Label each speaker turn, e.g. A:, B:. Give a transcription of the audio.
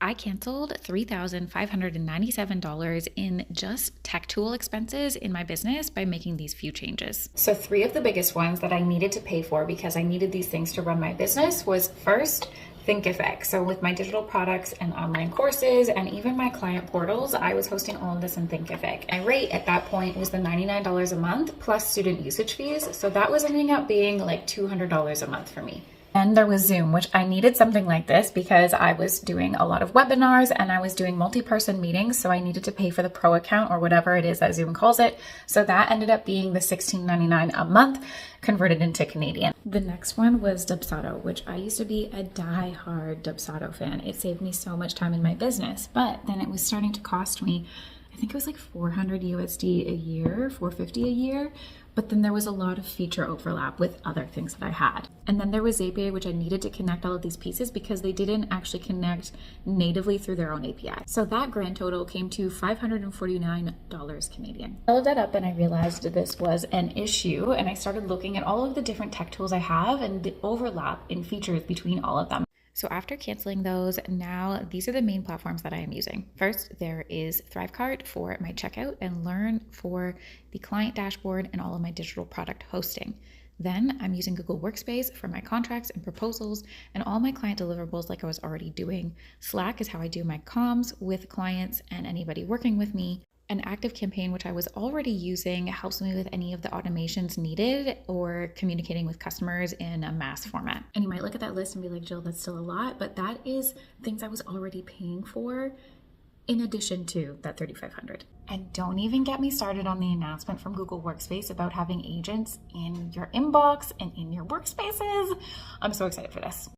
A: I canceled $3,597 in just tech tool expenses in my business by making these few changes. So 3 of the biggest ones that I needed to pay for because I needed these things to run my business was first, Thinkific. So with my digital products and online courses and even my client portals, I was hosting all of this in Thinkific. My rate at that point was the $99 a month plus student usage fees. So that was ending up being like $200 a month for me. And there was Zoom, which I needed something like this because I was doing a lot of webinars and I was doing multi-person meetings. So I needed to pay for the pro account or whatever it is that Zoom calls it. So that ended up being the $16.99 a month converted into Canadian. The next one was Dubsado, which I used to be a die-hard Dubsado fan. It saved me so much time in my business, but then it was starting to cost me, I think it was like 400 USD a year, 450 a year. But then there was a lot of feature overlap with other things that I had. And then there was API, which I needed to connect all of these pieces because they didn't actually connect natively through their own API. So that grand total came to $549 Canadian. I looked that up and I realized this was an issue. And I started looking at all of the different tech tools I have and the overlap in features between all of them. So after canceling those, now these are the main platforms that I am using. First, there is Thrivecart for my checkout and Learn for the client dashboard and all of my digital product hosting. Then I'm using Google Workspace for my contracts and proposals and all my client deliverables like I was already doing. Slack is how I do my comms with clients and anybody working with me. An ActiveCampaign, which I was already using, helps me with any of the automations needed or communicating with customers in a mass format. And you might look at that list and be like, Jill, that's still a lot, but that is things I was already paying for in addition to that $3,500. And don't even get me started on the announcement from Google Workspace about having agents in your inbox and in your workspaces. I'm so excited for this.